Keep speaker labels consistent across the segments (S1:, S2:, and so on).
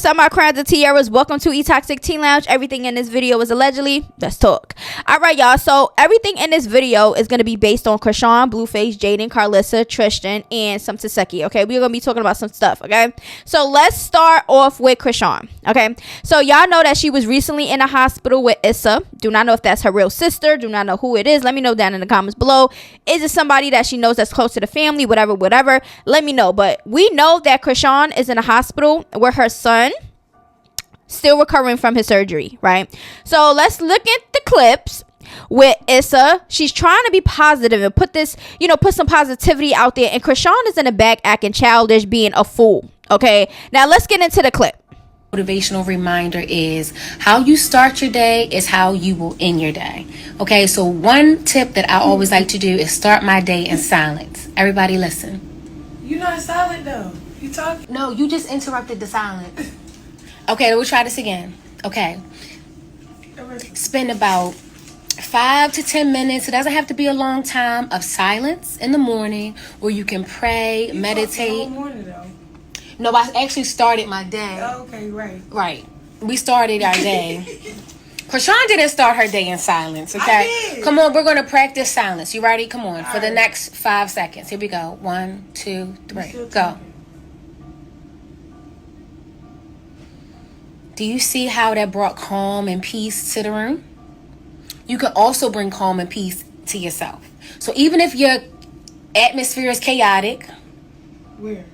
S1: up, my crowns and tiaras? Welcome to E-Toxic Teen Lounge. Everything in this video is allegedly. Let's talk. All right, y'all. So everything in this video is going to be based on Chrisean, Blueface, Jaidyn, Karlissa, Tristan, and some Teki. Okay, we're going to be talking about some stuff. Okay, so let's start off with Chrisean. Okay, so y'all know that she was recently in a hospital with Issa. Do not know if that's her real sister. Do not know who it is. Let me know down in the comments below. Is it somebody that she knows that's close to the family? Whatever. Let me know. But we know that Chrisean is in a hospital where her son still recovering from his surgery, right? So let's look at the clips with Issa. She's trying to be positive and put some positivity out there, and Chrisean is in the back acting childish, being a fool. Okay, now let's get into the clip.
S2: Motivational reminder is how you start your day is how you will end your day. Okay, so one tip that I always like to do is start my day in silence. Everybody listen.
S3: You're not silent though. You talking?
S2: No, you just interrupted the silence. Okay, we'll try this again. Okay. Spend about 5 to 10 minutes. It doesn't have to be a long time of silence in the morning where you can pray, meditate.
S3: The whole morning though.
S2: No, I actually started my day.
S3: Oh, okay, right.
S2: Right. We started our day. Chrisean didn't start her day in silence, okay?
S3: I did.
S2: Come on, we're going to practice silence. You ready? Come on. For the next 5 seconds. Here we go. 1, 2, 3. Go. Do you see how that brought calm and peace to the room? You can also bring calm and peace to yourself. So even if your atmosphere is chaotic.
S3: Where?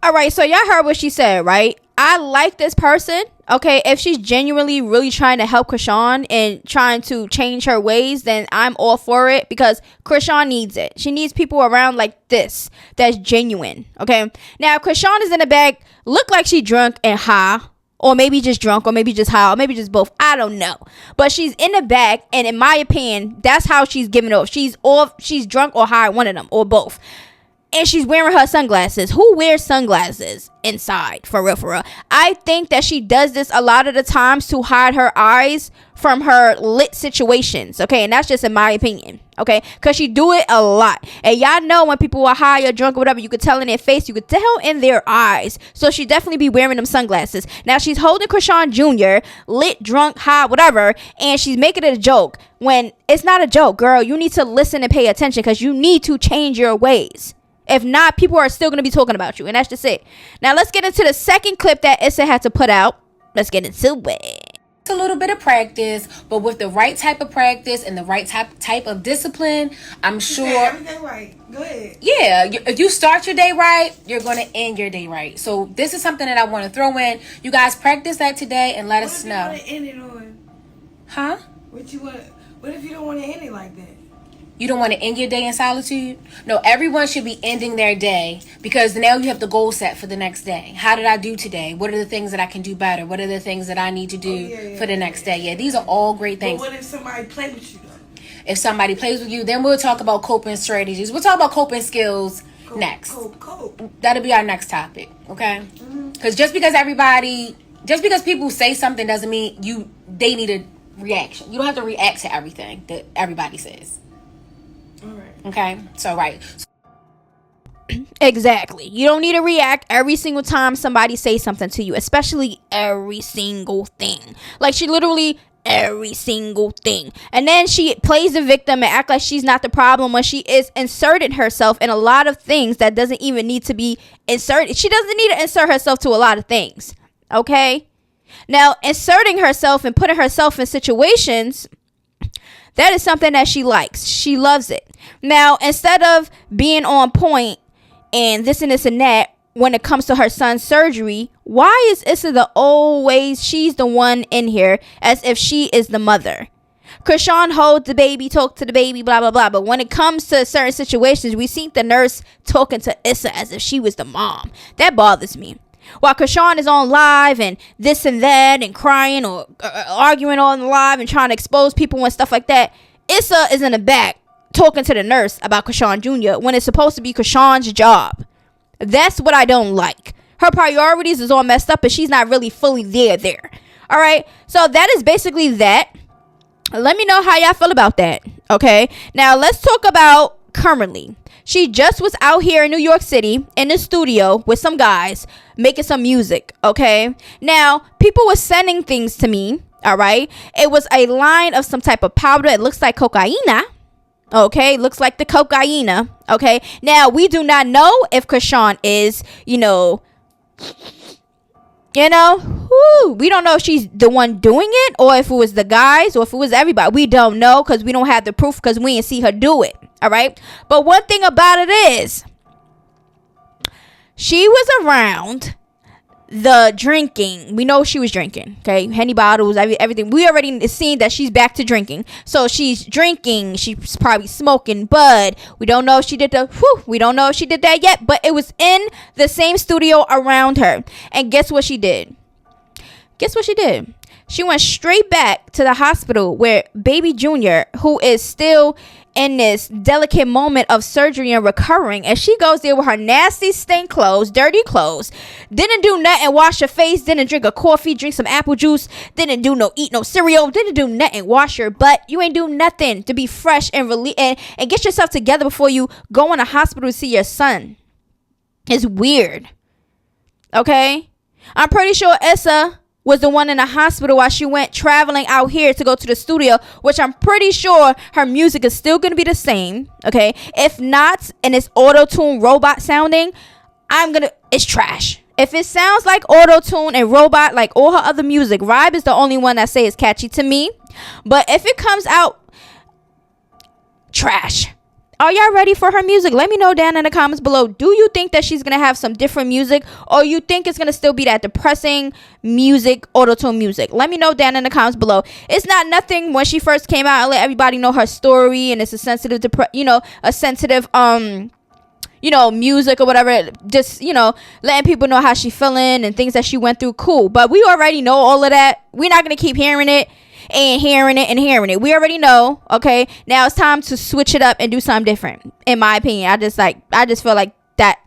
S1: All right, so y'all heard what she said, right? I like this person, okay? If she's genuinely really trying to help Chrisean and trying to change her ways, then I'm all for it, because Chrisean needs it. She needs people around like this that's genuine, okay? Now, if Chrisean is in the back, look like she drunk and high, or maybe just drunk, or maybe just high, or maybe just both. I don't know. But she's in the back, and in my opinion, that's how she's giving off. She's drunk or high, one of them, or both. And she's wearing her sunglasses. Who wears sunglasses inside? For real. I think that she does this a lot of the times to hide her eyes from her lit situations. Okay, and that's just in my opinion. Okay, because she do it a lot. And y'all know when people are high or drunk or whatever, you could tell in their face, you could tell in their eyes. So she definitely be wearing them sunglasses. Now she's holding Chrisean Jr. lit, drunk, high, whatever, and she's making it a joke when it's not a joke, girl. You need to listen and pay attention, because you need to change your ways. If not, people are still going to be talking about you. And that's just it. Now, let's get into the second clip that Issa had to put out. Let's get into it.
S2: It's a little bit of practice, but with the right type of practice and the right type of discipline, I'm sure.
S3: Everything right. Go ahead.
S2: Yeah, if you start your day right, you're going to end your day right. So this is something that I want to throw in. You guys practice that today and let us know.
S3: What if you want to end it on?
S2: Huh?
S3: What if you don't want to end it like that?
S2: You don't want to end your day in solitude? No, everyone should be ending their day, because now you have the goal set for the next day. How did I do today? What are the things that I can do better? What are the things that I need to do for the next day? Yeah, these are all great things.
S3: But what if somebody plays with you though?
S2: If somebody plays with you, then we'll talk about coping strategies. We'll talk about coping skills next.
S3: Cope.
S2: That'll be our next topic, okay? Because just because people say something doesn't mean they need a reaction. You don't have to react to everything that everybody says.
S3: All right.
S2: Okay, so right.
S1: Exactly. You don't need to react every single time somebody says something to you, especially every single thing. Like, she literally every single thing. And then she plays the victim and act like she's not the problem when she is inserting herself in a lot of things that doesn't even need to be inserted. She doesn't need to insert herself to a lot of things. Okay? Now, inserting herself and putting herself in situations, that is something that she likes. She loves it. Now, instead of being on point and this and that when it comes to her son's surgery, why is Issa she's the one in here as if she is the mother? Chrisean holds the baby, talk to the baby, blah, blah, blah. But when it comes to certain situations, we see the nurse talking to Issa as if she was the mom. That bothers me. While Chrisean is on live and this and that and crying or arguing on live and trying to expose people and stuff like that, Issa is in the back talking to the nurse about Chrisean Jr. when it's supposed to be Chrisean's job. That's what I don't like. Her priorities is all messed up and she's not really fully there. All right. So that is basically that. Let me know how y'all feel about that. Okay. Now let's talk about currently. She just was out here in New York City in the studio with some guys making some music, okay? Now, people were sending things to me, all right? It was a line of some type of powder. It looks like cocaina, okay? Looks like the cocaina, okay? Now, we do not know if Chrisean is, we don't know if she's the one doing it or if it was the guys or if it was everybody. We don't know because we don't have the proof because we didn't see her do it. All right. But one thing about it is she was around the drinking. We know she was drinking. Okay. Henny bottles, everything. We already seen that she's back to drinking. So she's drinking. She's probably smoking bud. We don't know if she did we don't know if she did that yet. But it was in the same studio around her. And guess what she did? She went straight back to the hospital where baby Junior, who is still in this delicate moment of surgery and recovering, and she goes there with her nasty stink clothes, dirty clothes, didn't do nothing, wash her face, didn't drink a coffee, drink some apple juice, didn't eat no cereal, didn't do nothing, wash your butt. You ain't do nothing to be fresh and and get yourself together before you go in the hospital to see your son. It's weird. Okay? I'm pretty sure Issa was the one in the hospital while she went traveling out here to go to the studio, which I'm pretty sure her music is still going to be the same, okay? If not, and it's auto-tune robot sounding, it's trash. If it sounds like auto-tune and robot like all her other music, Ribe is the only one that say it's catchy to me. But if it comes out trash, are y'all ready for her music? Let me know down in the comments below. Do you think that she's going to have some different music, or you think it's going to still be that depressing music, auto-tune music? Let me know down in the comments below. It's not nothing when she first came out and let everybody know her story, and it's a sensitive, music or whatever. Just, letting people know how she feeling and things that she went through. Cool. But we already know all of that. We're not going to keep hearing it. We already know. Okay, now it's time to switch it up and do something different, in my opinion. I just feel like that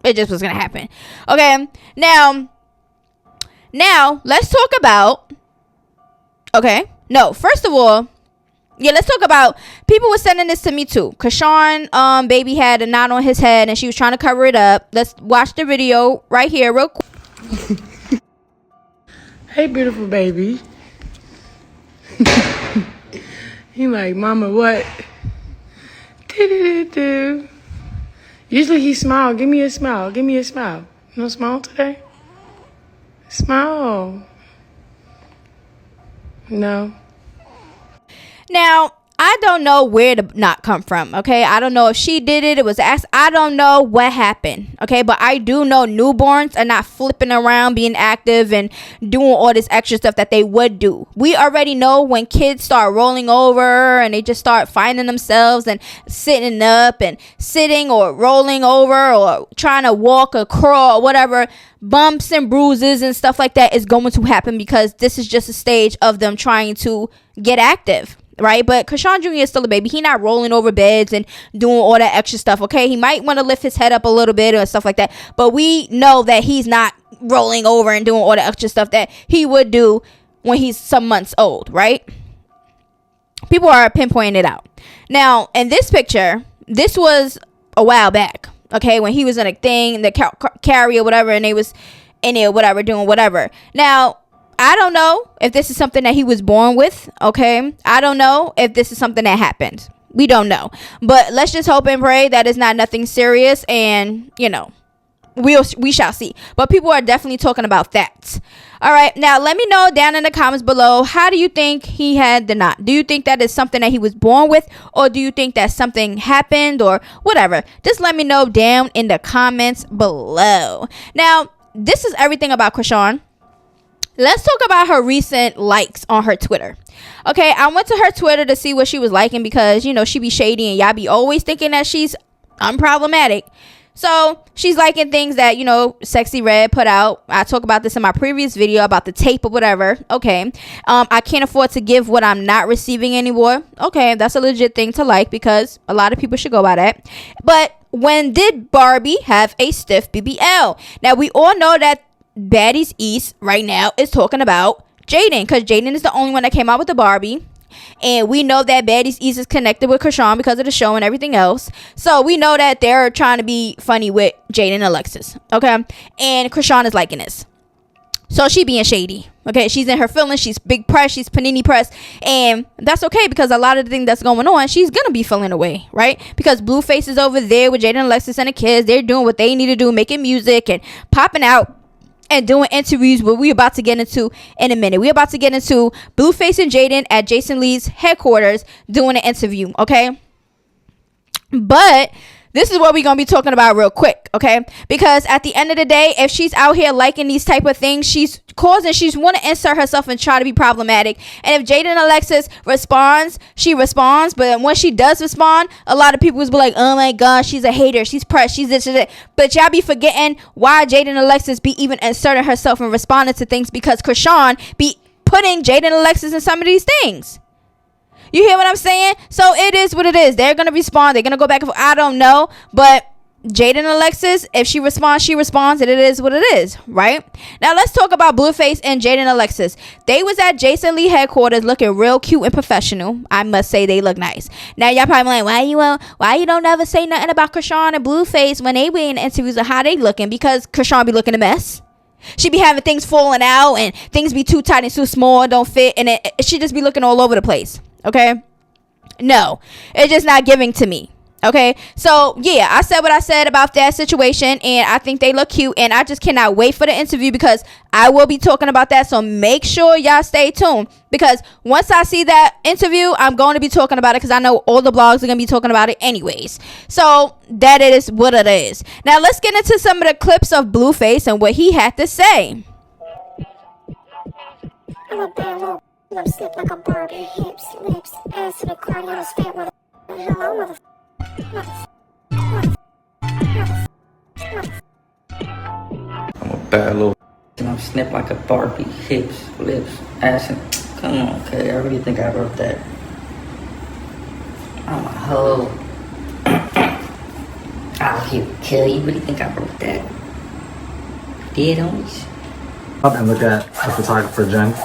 S1: it just was gonna happen. Okay, now let's talk about first of all, let's talk about, people were sending this to me too. Chrisean baby had a knot on his head and she was trying to cover it up. Let's watch the video right here real quick.
S3: Hey, beautiful baby. He like, mama, what? Do. Usually he smile. Give me a smile. You don't smile today? Smile. No. Now, I don't know where the knot come from, okay? I don't know if she did it. It was asked. I don't know what happened, okay? But I do know newborns are not flipping around, being active, and doing all this extra stuff that they would do. We already know when kids start rolling over and they just start finding themselves and sitting up and sitting or rolling over or trying to walk or crawl or whatever, bumps and bruises and stuff like that is going to happen because this is just a stage of them trying to get active. Right, but Chrisean Jr. is still a baby. He not rolling over beds and doing all that extra stuff. Okay, he might want to lift his head up a little bit or stuff like that, but we know that he's not rolling over and doing all the extra stuff that he would do when he's some months old. Right? People are pinpointing it out. Now, in this picture, this was a while back. Okay, when he was in a thing, the carry or whatever, and they was in there, whatever, doing whatever. Now, I don't know if this is something that he was born with, okay? I don't know if this is something that happened. We don't know. But let's just hope and pray that it's not nothing serious, and, we shall see. But people are definitely talking about that. All right, now let me know down in the comments below, how do you think he had the knot? Do you think that is something that he was born with, or do you think that something happened or whatever? Just let me know down in the comments below. Now, this is everything about Chrisean. Let's talk about her recent likes on her Twitter. Okay, I went to her Twitter to see what she was liking because, she be shady and y'all be always thinking that she's unproblematic. So she's liking things that, Sexy Red put out. I talk about this in my previous video about the tape or whatever. Okay, I can't afford to give what I'm not receiving anymore. Okay, that's a legit thing to like because a lot of people should go by that. But when did Barbie have a stiff BBL? Now, we all know that Baddies East right now is talking about Jaidyn because Jaidyn is the only one that came out with the Barbie. And we know that Baddies East is connected with Chrisean because of the show and everything else. So we know that they're trying to be funny with Jaidyn Alexis. Okay. And Chrisean is liking this. So she being shady. Okay, she's in her feelings. She's big press. She's panini press. And that's okay because a lot of the things that's going on, she's going to be feeling away, right? Because Blueface is over there with Jaidyn Alexis and the kids. They're doing what they need to do, making music and popping out and doing interviews, what we're about to get into in a minute. We're about to get into Blueface and Jaden at Jason Lee's headquarters doing an interview, okay? But this is what we're going to be talking about real quick, okay? Because at the end of the day, if she's out here liking these type of things, she's want to insert herself and try to be problematic. And if Jaidyn Alexis responds, she responds. But when she does respond, a lot of people will be like, oh my gosh, she's a hater. She's pressed. She's this, that. But y'all be forgetting why Jaidyn Alexis be even inserting herself and responding to things because Chrisean be putting Jaidyn Alexis in some of these things. You hear what I'm saying? So it is what it is. They're going to respond. They're going to go back and forth. I don't know. But Jaidyn Alexis, if she responds, she responds. And it is what it is. Right? Now let's talk about Blueface and Jaidyn Alexis. They was at Jason Lee headquarters looking real cute and professional. I must say they look nice. Now y'all probably like, why you don't ever say nothing about Chrisean and Blueface when they be in interviews of how they looking? Because Chrisean be looking a mess. She be having things falling out and things be too tight and too small and don't fit. And she just be looking all over the place. Okay, no, it's just not giving to me. Okay, so yeah, I said what I said about that situation, and I think they look cute, and I just cannot wait for the interview because I will be talking about that. So make sure y'all stay tuned because once I see that interview, I'm going to be talking about it because I know all the blogs are going to be talking about it anyways. So that is what it is. Now let's get into some of the clips of Blueface and what he had to say.
S4: I'm slip like a Barbie, hips, lips, ass to the cardio, fat mother. Hello, mother.
S5: I'm a bad little and I'm snip like a Barbie, hips, lips, ass and come on, okay, I really think I wrote that. I'm a hoe. I'll here kill you. Really think I wrote that? Dead homies.
S6: Up and look at the photographer Jen.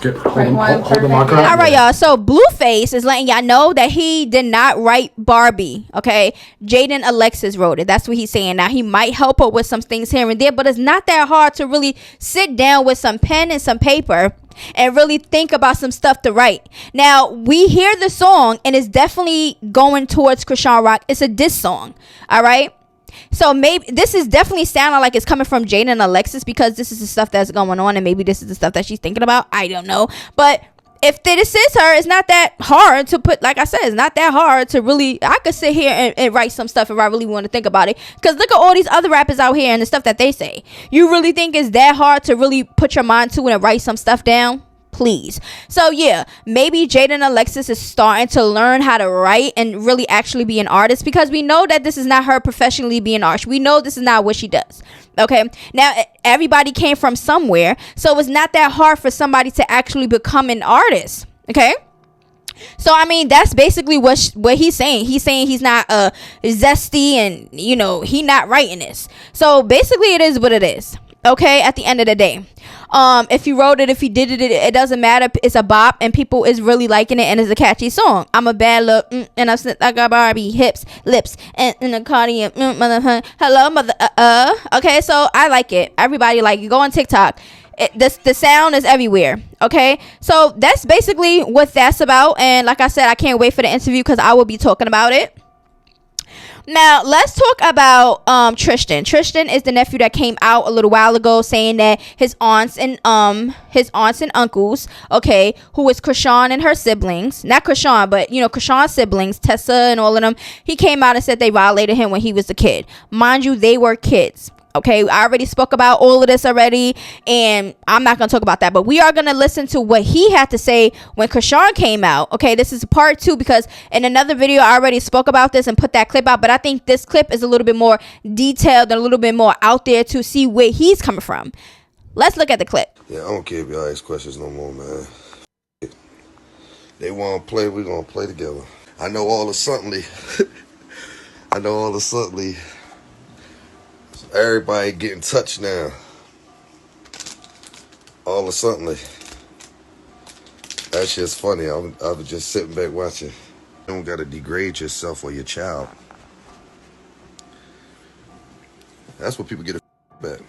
S6: Hold the marker up.
S3: All right, y'all. So Blueface is letting y'all know that he did not write Barbie. Okay, Jaidyn Alexis wrote it. That's what he's saying. Now he might help her with some things here and there, but it's not that hard to really sit down with some pen and some paper and really think about some stuff to write. Now we hear the song and it's definitely going towards Chriseanrock. It's a diss song. All right. So maybe this is definitely sounding like it's coming from Jaidyn Alexis because this is the stuff that's going on and maybe this is the stuff that she's thinking about. I don't know. But if this is her, it's not that hard to put, like I said, it's not that hard to really, I could sit here and write some stuff if I really want to think about it. Because look at all these other rappers out here and the stuff that they say. You really think it's that hard to really put your mind to it and write some stuff down? Please. So yeah, maybe Jaidyn Alexis is starting to learn how to write and really actually be an artist because we know that this is not her professionally being an artist. We know this is not what she does. Okay. Now everybody came from somewhere, so it's not that hard for somebody to actually become an artist. Okay. So I mean that's basically what he's saying. He's saying he's not zesty and you know he not writing this. So basically it is what it is. Okay, at the end of the day, if you wrote it, if you did it, it doesn't matter. It's a bop and people is really liking it and it's a catchy song. I'm a bad look and I got Barbie hips, lips and a cardio mother. Hello mother. Okay, so I like it. Everybody like it. Go on TikTok. The sound is everywhere. Okay, so that's basically what that's about. And like I said, I can't wait for the interview because I will be talking about it. Now let's talk about Tristan. Tristan is the nephew that came out a little while ago saying that his aunts and uncles, okay, who is Chrisean and her siblings, not Chrisean, but you know Chrisean's siblings, Tessa and all of them, he came out and said they violated him when he was a kid. Mind you, they were kids. Okay, I already spoke about all of this already, and I'm not going to talk about that. But we are going to listen to what he had to say when Chrisean came out. Okay, this is part 2 because in another video I already spoke about this and put that clip out. But I think this clip is a little bit more detailed and a little bit more out there to see where he's coming from. Let's look at the clip.
S7: Yeah, I don't care if y'all ask questions no more, man. They want to play, we're going to play together. I know all of somethingly. Everybody getting touched now. all of a sudden, that shit's funny. I was just sitting back watching. You don't gotta degrade yourself or your child. That's what people get back.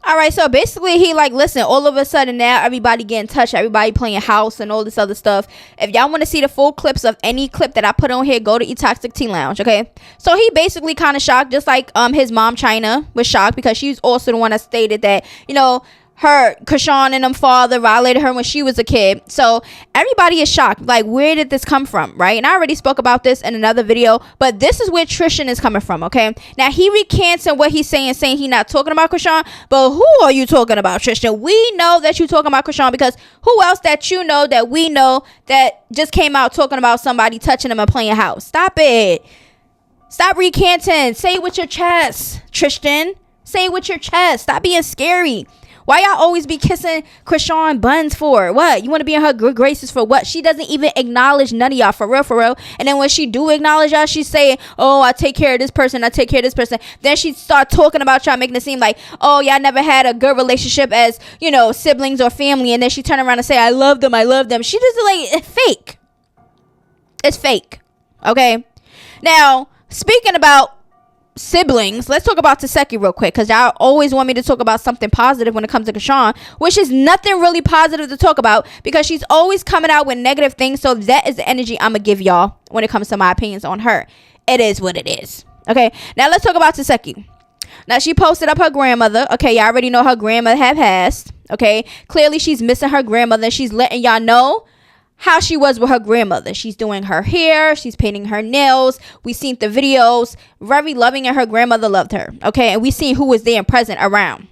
S3: All right, so basically he like, listen, all of a sudden now everybody getting touched, everybody playing house and all this other stuff. If y'all want to see the full clips of any clip that I put on here, go to eToxic Teen Lounge, okay? So he basically kind of shocked, just like his mom China was shocked, because she's also the one that stated that, you know, her Chrisean and them father violated her when she was a kid. So everybody is shocked, like, where did this come from, right? And I already spoke about this in another video, but this is where Tristan is coming from, okay? Now he recants what he's saying he not talking about Chrisean, but who are you talking about, Tristan? We know that you talking about Chrisean, because who else that you know that we know that just came out talking about somebody touching them and playing house? Stop it. Stop recanting. Say it with your chest, Tristan. Say it with your chest. Stop being scary. Why y'all always be kissing Chrisean buns for? What? You want to be in her good graces for what? She doesn't even acknowledge none of y'all, for real, for real. And then when she do acknowledge y'all, she's saying, oh, I take care of this person, I take care of this person. Then she start talking about y'all, making it seem like, oh, y'all never had a good relationship as, you know, siblings or family. And then she turn around and say, I love them, I love them. She just like, it's fake. It's fake. Okay? Now, speaking about siblings, let's talk about Teki real quick, because y'all always want me to talk about something positive when it comes to Chrisean, which is nothing really positive to talk about, because she's always coming out with negative things. So that is the energy I'm gonna give y'all when it comes to my opinions on her. It is what it is. Okay, now let's talk about Teki. Now she posted up her grandmother. Okay, y'all already know her grandmother have passed. Okay, clearly she's missing her grandmother. She's letting y'all know how she was with her grandmother. She's doing her hair, she's painting her nails. We seen the videos, very loving, and her grandmother loved her. Okay, and we seen who was there and present around.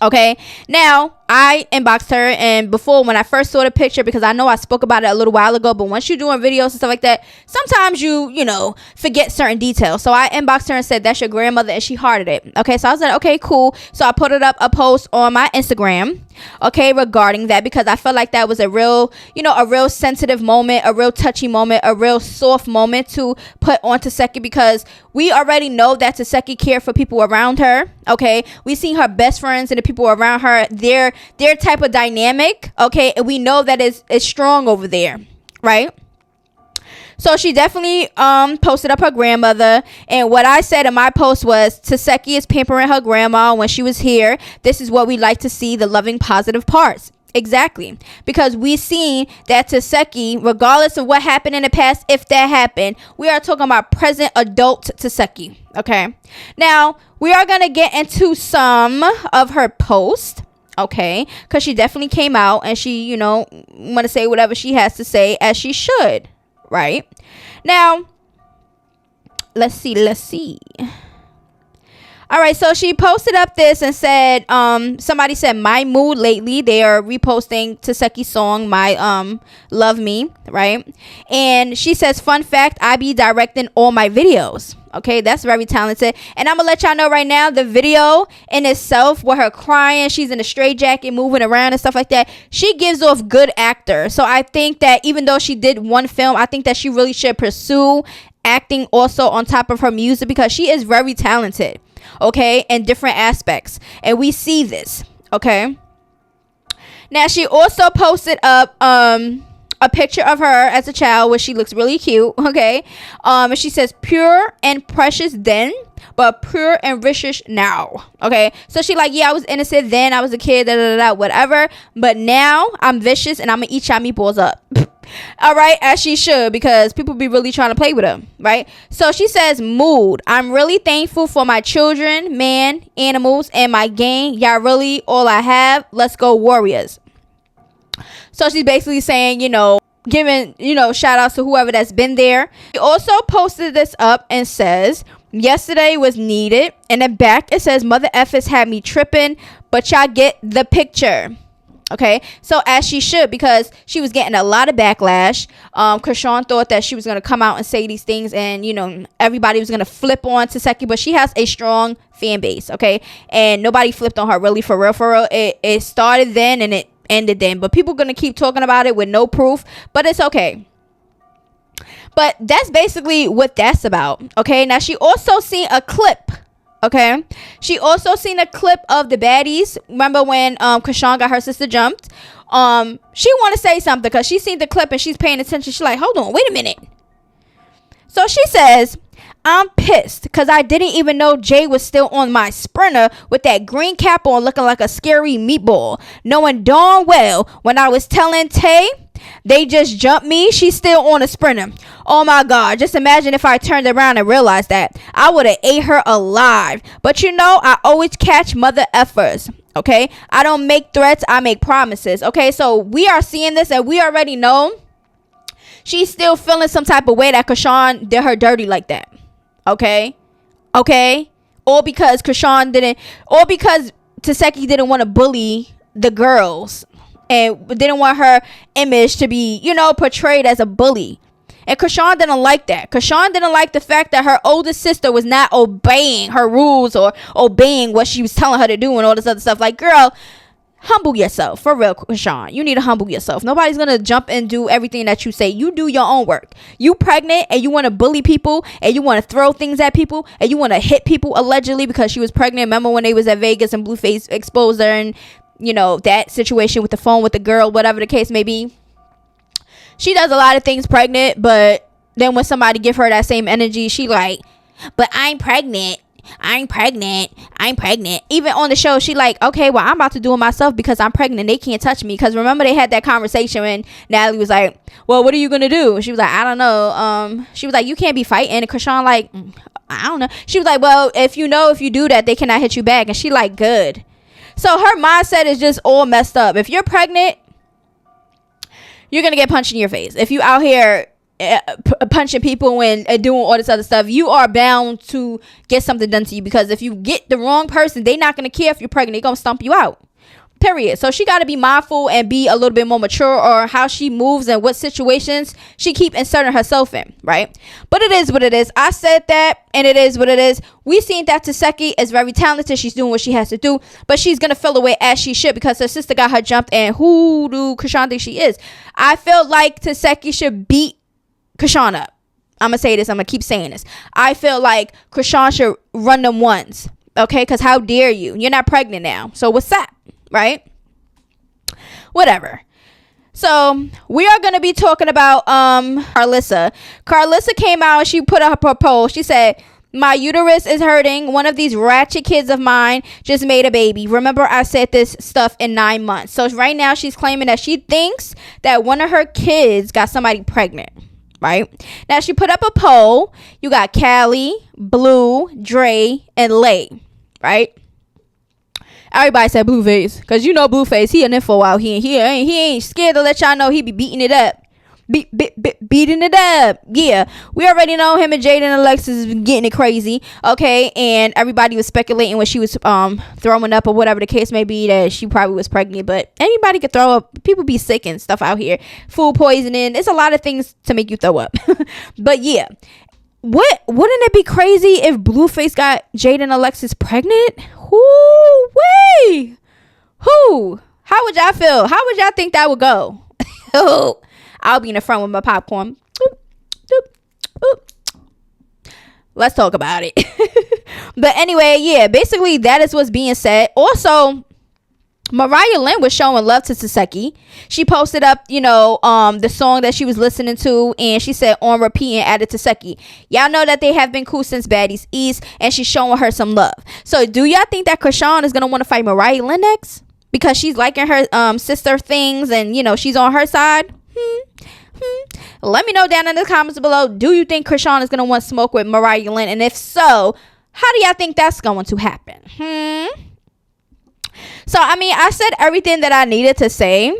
S3: Okay, now I inboxed her, and before, when I first saw the picture, because I know I spoke about it a little while ago, but once you're doing videos and stuff like that, sometimes you know, forget certain details. So I inboxed her and said, that's your grandmother, and she hearted it. Okay, so I was like, okay, cool. So I put it up a post on my Instagram, okay, regarding that, because I felt like that was a real, you know, a real sensitive moment, a real touchy moment, a real soft moment to put on Teki, because we already know that Teki cared for people around her. Okay, we seen her best friends and the people around her, their type of dynamic. Okay, and we know that it's strong over there, right? So she definitely posted up her grandmother, and what I said in my post was, Teki is pampering her grandma when she was here. This is what we like to see, the loving, positive parts. Exactly, because we seen that Teki, regardless of what happened in the past, if that happened, we are talking about present adult Teki. Okay, now we are gonna get into some of her posts. Okay, because she definitely came out and she, you know, want to say whatever she has to say, as she should, right? Now, let's see. All right, so she posted up this and said, somebody said, my mood lately. They are reposting Teki's song, My Love Me, right? And she says, fun fact, I be directing all my videos. Okay, that's very talented. And I'm gonna let y'all know right now, the video in itself, with her crying, she's in a straitjacket, moving around and stuff like that, she gives off good actor. So I think that even though she did one film, I think that she really should pursue acting also on top of her music, because she is very talented, okay, in different aspects, and we see this. Okay, now she also posted up a picture of her as a child where she looks really cute. Okay, and she says, pure and precious then, but pure and vicious now. Okay, so she like, yeah, I was innocent then, I was a kid, whatever, but now I'm vicious and I'm gonna eat y'all meatballs up. All right, as she should, because people be really trying to play with her, right? So she says, mood, I'm really thankful for my children, man, animals, and my gang. Y'all really all I have. Let's go Warriors. So she's basically saying, you know, giving, you know, shout outs to whoever that's been there. She also posted this up and says, yesterday was needed. In the back it says, Mother Effers had me tripping, but y'all get the picture. Okay, so as she should, because she was getting a lot of backlash. Chrisean thought that she was going to come out and say these things, and, you know, everybody was going to flip on Teki, but she has a strong fan base, okay? And nobody flipped on her, really, for real, for real. It started then and it ended then, but people going to keep talking about it with no proof, but it's okay. But that's basically what that's about. Okay, now she also seen a clip. Okay, she also seen a clip of the baddies. Remember when Chrisean got her sister jumped? She want to say something because she seen the clip and she's paying attention. She's like, hold on, wait a minute. So she says, I'm pissed because I didn't even know Jay was still on my sprinter with that green cap on, looking like a scary meatball, knowing darn well when I was telling Tay they just jumped me, she's still on a sprinter. Oh my God, just imagine if I turned around and realized that. I would have ate her alive. But you know, I always catch mother effers. Okay, I don't make threats, I make promises. Okay, so we are seeing this and we already know she's still feeling some type of way that Chrisean did her dirty like that. Okay, all because Chrisean didn't, or because Teki didn't want to bully the girls and didn't want her image to be, you know, portrayed as a bully. And Chrisean didn't like that. Chrisean didn't like the fact that her older sister was not obeying her rules or obeying what she was telling her to do and all this other stuff. Like, girl, humble yourself. For real, Chrisean. You need to humble yourself. Nobody's going to jump and do everything that you say. You do your own work. You pregnant and you want to bully people and you want to throw things at people and you want to hit people allegedly because she was pregnant. Remember when they was at Vegas and Blueface exposed her and, you know, that situation with the phone with the girl, whatever the case may be. She does a lot of things pregnant, but then when somebody give her that same energy, she like, but I'm pregnant. Even on the show, she like, okay, well, I'm about to do it myself because I'm pregnant. They can't touch me. Because remember, they had that conversation when Natalie was like, well, what are you going to do? She was like, I don't know. She was like, you can't be fighting. And Chrisean like, I don't know. She was like, well, if you do that, they cannot hit you back. And she like, good. So her mindset is just all messed up. If you're pregnant, you're going to get punched in your face. If you out here punching people and doing all this other stuff, you are bound to get something done to you. Because if you get the wrong person, they're not going to care if you're pregnant. They're going to stomp you out. Period. So she got to be mindful and be a little bit more mature or how she moves and what situations she keep inserting herself in, right? But it is what it is. I said that and it is what it is. We seen that Teki is very talented. She's doing what she has to do, but she's going to feel away as she should because her sister got her jumped. And who do Chrisean think she is? I feel like Teki should beat Chrisean up. I'm going to say this. I'm going to keep saying this. I feel like Chrisean should run them ones. Okay? Because how dare you? You're not pregnant now. So what's that? Right? Whatever. So we are going to be talking about Karlissa. Karlissa came out and she put up her post. She said, my uterus is hurting. One of these ratchet kids of mine just made a baby. Remember, I said this stuff in 9 months. So right now she's claiming that she thinks that one of her kids got somebody pregnant. Right? Now she put up a poll. You got Callie, Blue, Dre, and Lay. Right? Everybody said Blueface, because you know Blueface, he an info out here. He ain't scared to let y'all know he be beating it up. Beating it up. Yeah, we already know him and Jaidyn Alexis is getting it crazy. Okay, and everybody was speculating when she was throwing up or whatever the case may be that she probably was pregnant. But anybody could throw up. People be sick and stuff out here. Food poisoning. There's a lot of things to make you throw up. But yeah, wouldn't it be crazy if Blueface got Jaidyn Alexis pregnant? Who? How would y'all feel? How would y'all think that would go? I'll be in the front with my popcorn. Let's talk about it. But anyway, yeah, basically that is what's being said. Also, Mariah Lynn was showing love to Teki. She posted up, the song that she was listening to, and she said on repeat and added Teki. Y'all know that they have been cool since Baddies East, and she's showing her some love. So do y'all think that Chrisean is gonna want to fight Mariah Lynn next because she's liking her sister things and she's on her side? Let me know down in the comments below. Do you think Chrisean is gonna want to smoke with Mariah Lynn, and if so, how do y'all think that's going to happen? So, I mean, I said everything that I needed to say.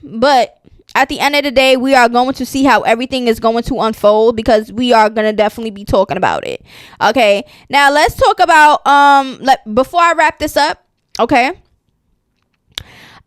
S3: But at the end of the day, we are going to see how everything is going to unfold because we are going to definitely be talking about it. Okay. Now, let's talk about, before I wrap this up, okay.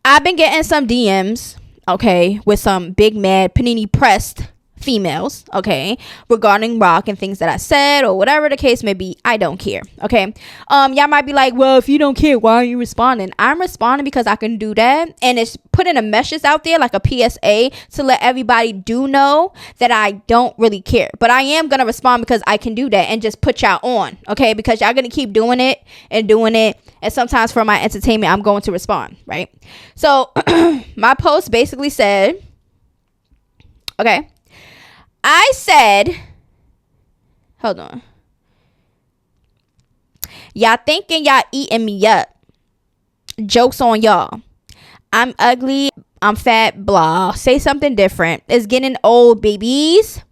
S3: I've been getting some DMs, okay, with some big mad Panini pressed females, okay, regarding Rock and things that I said or whatever the case may be. I don't care, okay. Y'all might be like, well, if you don't care, why are you responding? I'm responding because I can do that, and it's putting a message out there like a PSA to let everybody do know that I don't really care. But I am gonna respond because I can do that and just put y'all on, okay, because y'all gonna keep doing it, and sometimes for my entertainment I'm going to respond, right? So my post basically said, okay, I said, hold on. Y'all thinking y'all eating me up. Joke's on y'all. I'm ugly. I'm fat. Blah. Say something different. It's getting old, babies.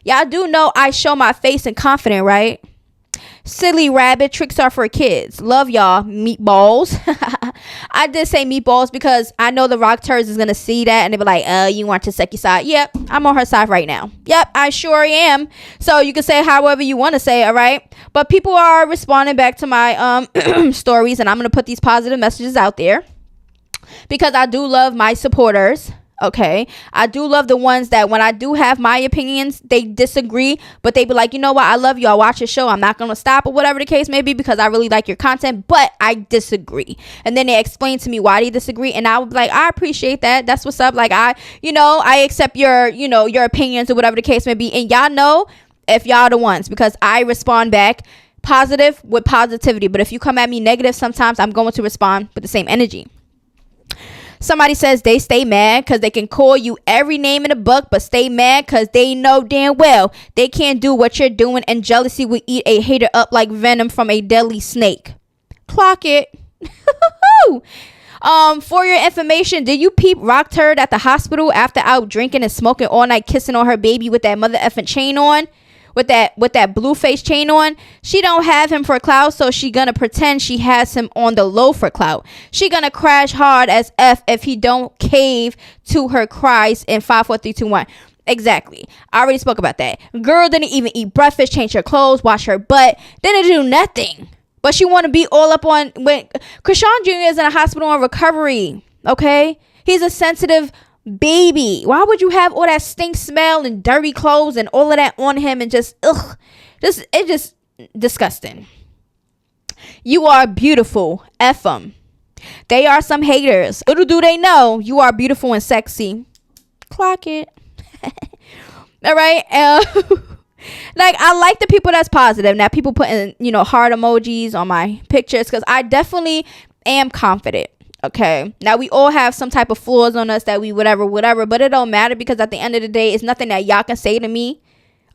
S3: Y'all do know I show my face and confident, right? Silly rabbit, tricks are for kids. Love y'all, meatballs. I did say meatballs because I know the Rock turds is gonna see that and they be like, you want to Teki side? Yep, I'm on her side right now. Yep, I sure am. So you can say however you want to say, all right? But people are responding back to my stories, and I'm gonna put these positive messages out there because I do love my supporters. Okay, I do love the ones that when I do have my opinions, they disagree, but they be like, you know what, I love you, I'll watch your show, I'm not gonna stop, or whatever the case may be, because I really like your content, but I disagree. And then they explain to me why they disagree, and I would be like, I appreciate that, that's what's up. Like, I accept your opinions or whatever the case may be. And y'all know if y'all the ones, because I respond back positive with positivity. But if you come at me negative, sometimes I'm going to respond with the same energy. Somebody says they stay mad because they can call you every name in the book, but stay mad because they know damn well they can't do what you're doing, and jealousy will eat a hater up like venom from a deadly snake. Clock it. For your information, did you peep Rock Turd at the hospital after out drinking and smoking all night, kissing on her baby with that mother effing chain on? With that Blueface chain on? She don't have him for clout, so she gonna pretend she has him on the low for clout. She gonna crash hard as F if he don't cave to her cries in 5, 4, 3, 2, 1. Exactly. I already spoke about that. Girl didn't even eat breakfast, change her clothes, wash her butt, didn't do nothing. But she want to be all up on when Chrisean Jr. is in a hospital on recovery. Okay, he's a sensitive baby. Why would you have all that stink smell and dirty clothes and all of that on him, and just it's just disgusting. You are beautiful. F them. They are some haters. Little do they know you are beautiful and sexy. Clock it. All right. Like, I like the people that's positive. Now, people putting heart emojis on my pictures because I definitely am confident. Okay, now we all have some type of flaws on us that we whatever, but it don't matter, because at the end of the day, it's nothing that y'all can say to me,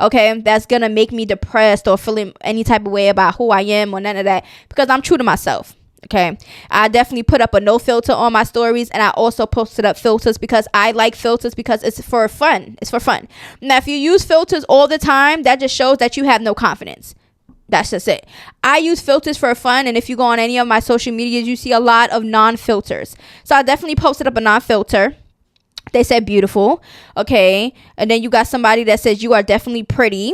S3: okay, that's gonna make me depressed or feeling any type of way about who I am or none of that, because I'm true to myself. Okay, I definitely put up a no filter on my stories, and I also posted up filters because I like filters because it's for fun. Now, if you use filters all the time, that just shows that you have no confidence. That's just it. I use filters for fun, and if you go on any of my social medias, you see a lot of non-filters. So I definitely posted up a non-filter. They said beautiful. Okay, and then you got somebody that says you are definitely pretty.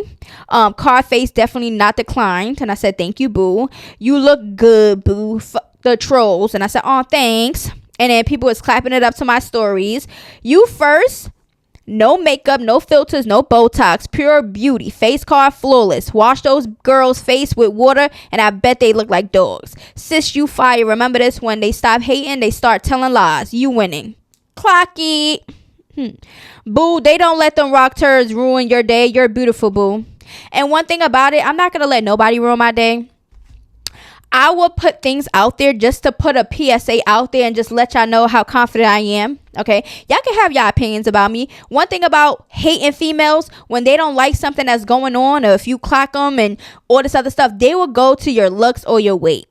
S3: Card face definitely not declined, and I said thank you, boo. You look good, boo. The trolls, and I said oh thanks. And then people was clapping it up to my stories. You first. No makeup, no filters, no Botox, pure beauty, face card flawless. Wash those girls' face with water and I bet they look like dogs. Sis, you fire. Remember this, when they stop hating, they start telling lies. You winning. Clocky. Boo, they don't let them Rock turds ruin your day. You're beautiful, boo. And one thing about it, I'm not going to let nobody ruin my day. I will put things out there just to put a PSA out there and just let y'all know how confident I am. Okay, y'all can have y'all opinions about me. One thing about hating females, when they don't like something that's going on, or if you clock them and all this other stuff, they will go to your looks or your weight.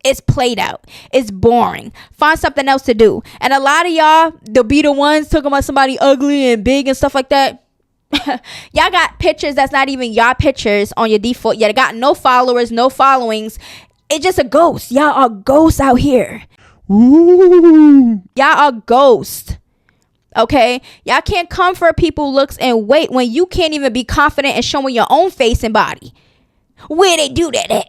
S3: It's played out. It's boring. Find something else to do. And a lot of y'all, they'll be the ones talking about somebody ugly and big and stuff like that. Y'all got pictures that's not even y'all pictures on your default. Y'all got no followers, no followings. It's just a ghost. Y'all are ghosts out here. Ooh. Y'all are ghosts. Okay? Y'all can't come for people looks and wait when you can't even be confident in showing your own face and body. Where they do that at?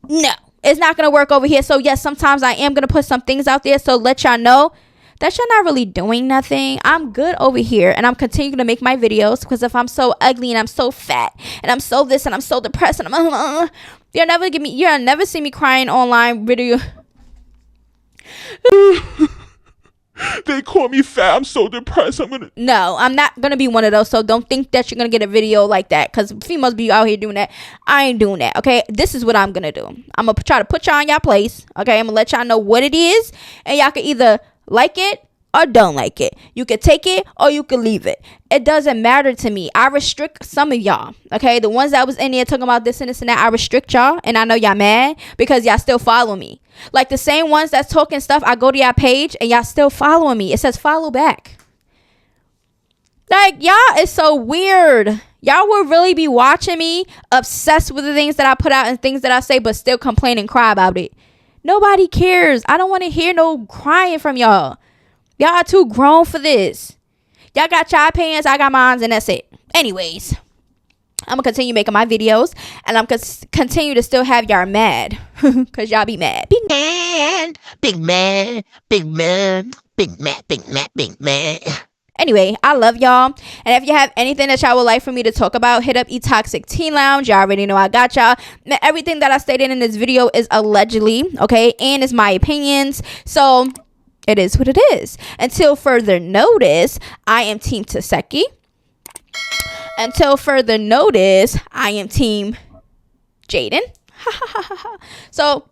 S3: No. It's not going to work over here. So, yes, sometimes I am going to put some things out there. So, let y'all know that you're not really doing nothing. I'm good over here, and I'm continuing to make my videos, because if I'm so ugly and I'm so fat and I'm so this and I'm so depressed and you'll never see me crying online video.
S8: They call me fat. I'm so depressed.
S3: No, I'm not gonna be one of those. So don't think that you're gonna get a video like that, because females be out here doing that. I ain't doing that. Okay, this is what I'm gonna do. I'm gonna try to put y'all in y'all place. Okay, I'm gonna let y'all know what it is, and y'all can either like it or don't like it. You can take it or you can leave it. It doesn't matter to me. I restrict some of y'all. Okay, the ones that was in there talking about this and this and that, I restrict y'all, and I know y'all mad because y'all still follow me. Like the same ones that's talking stuff, I go to y'all page and y'all still following me. It says follow back. Like, y'all is so weird. Y'all will really be watching me, obsessed with the things that I put out and things that I say, but still complain and cry about it. Nobody cares. I don't want to hear no crying from y'all. Y'all are too grown for this. Y'all got y'all opinions, I got mine, and that's it. Anyways, I'm going to continue making my videos, and I'm going to continue to still have y'all mad. Because y'all be mad.
S9: Big man, big man, big man, big man, big man, big man.
S3: Anyway, I love y'all. And if you have anything that y'all would like for me to talk about, hit up eToxic Teen Lounge. Y'all already know I got y'all. Everything that I stated in this video is allegedly, okay? And it's my opinions. So it is what it is. Until further notice, I am Team Teki. Until further notice, I am Team Jaidyn. So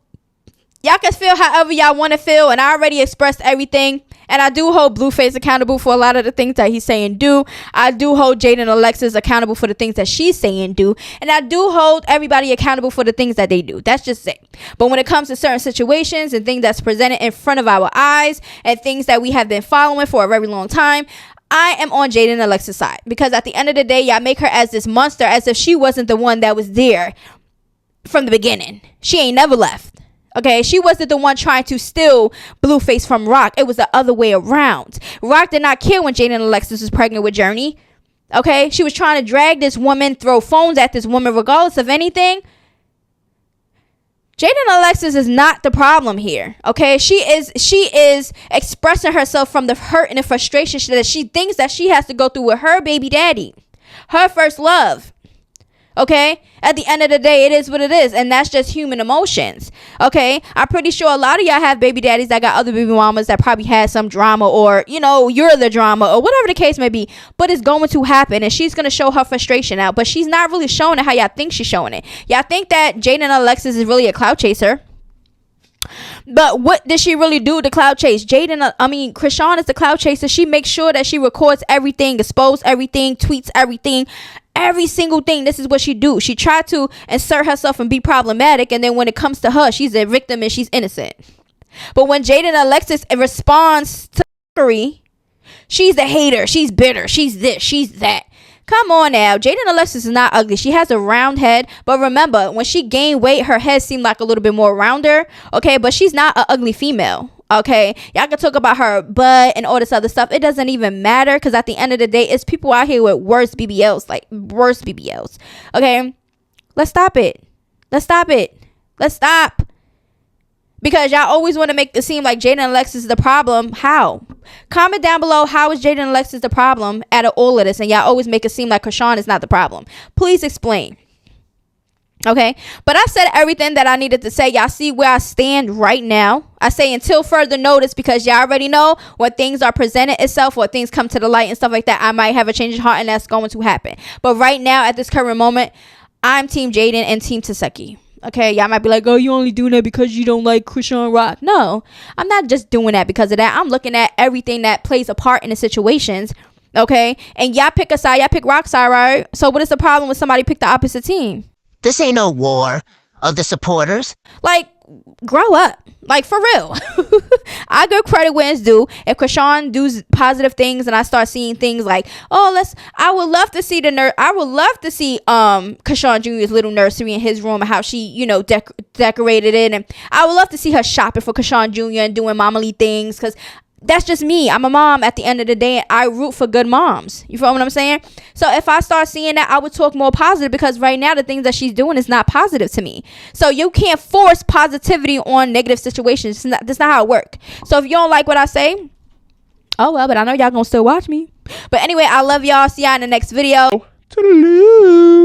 S3: y'all can feel however y'all want to feel, and I already expressed everything. And I do hold Blueface accountable for a lot of the things that he's saying do. I do hold Jaidyn Alexis accountable for the things that she's saying do. And I do hold everybody accountable for the things that they do. That's just it. But when it comes to certain situations and things that's presented in front of our eyes and things that we have been following for a very long time, I am on Jaidyn Alexis' side. Because at the end of the day, y'all make her as this monster as if she wasn't the one that was there from the beginning. She ain't never left. Okay, she wasn't the one trying to steal Blueface from Rock. It was the other way around. Rock did not care when Jaidyn Alexis was pregnant with Journey. Okay, she was trying to drag this woman, throw phones at this woman regardless of anything. Jaidyn Alexis is not the problem here. Okay, she is expressing herself from the hurt and the frustration that she thinks that she has to go through with her baby daddy, her first love. Okay, at the end of the day, it is what it is, and that's just human emotions. Okay, I'm pretty sure a lot of y'all have baby daddies that got other baby mamas that probably had some drama, or you're the drama, or whatever the case may be. But it's going to happen, and she's gonna show her frustration out, but she's not really showing it how y'all think she's showing it. Y'all think that Jaidyn Alexis is really a clout chaser. But what did she really do to cloud chase? Chrisean is the cloud chaser. She makes sure that she records everything, exposes everything, tweets everything, every single thing. This is what she do. She tried to insert herself and be problematic, and then when it comes to her, she's a victim and she's innocent. But when Jaidyn Alexis responds to Marie, she's a hater, she's bitter, she's this, she's that. Come on now. Jaidyn Alexis is not ugly. She has a round head. But remember, when she gained weight, her head seemed like a little bit more rounder. Okay, but she's not an ugly female. Okay, y'all can talk about her butt and all this other stuff. It doesn't even matter, because at the end of the day, it's people out here with worse BBLs. Like, worse BBLs. Okay, let's stop it. Let's stop it. Let's stop. Because y'all always want to make it seem like Jaidyn Alexis is the problem. How? Comment down below, how is Jaidyn Alexis the problem out of all of this? And y'all always make it seem like Chrisean is not the problem. Please explain. Okay? But I said everything that I needed to say. Y'all see where I stand right now. I say until further notice, because y'all already know when things are presented itself or things come to the light and stuff like that, I might have a change of heart, and that's going to happen. But right now, at this current moment, I'm Team Jaidyn and Team Teki. Okay, y'all might be like, oh, you only doing that because you don't like Chriseanrock. No, I'm not just doing that because of that. I'm looking at everything that plays a part in the situations. Okay, and y'all pick a side. Y'all pick Rock's side, right? So what is the problem when somebody pick the opposite team?
S9: This ain't no war of the supporters.
S3: Like, grow up. Like, for real. I give credit where it's due. If Chrisean does positive things and I start seeing things like, I would love to see Chrisean Jr.'s little nursery in his room and how she, decorated it. And I would love to see her shopping for Chrisean Jr. and doing mommy things, because that's just me. I'm a mom at the end of the day. I root for good moms. You feel what I'm saying? So if I start seeing that, I would talk more positive, because right now the things that she's doing is not positive to me. So you can't force positivity on negative situations. That's not how it works. So if you don't like what I say, Oh well, but I know y'all gonna still watch me. But anyway, I love y'all. See y'all in the next video.
S8: Toodaloo.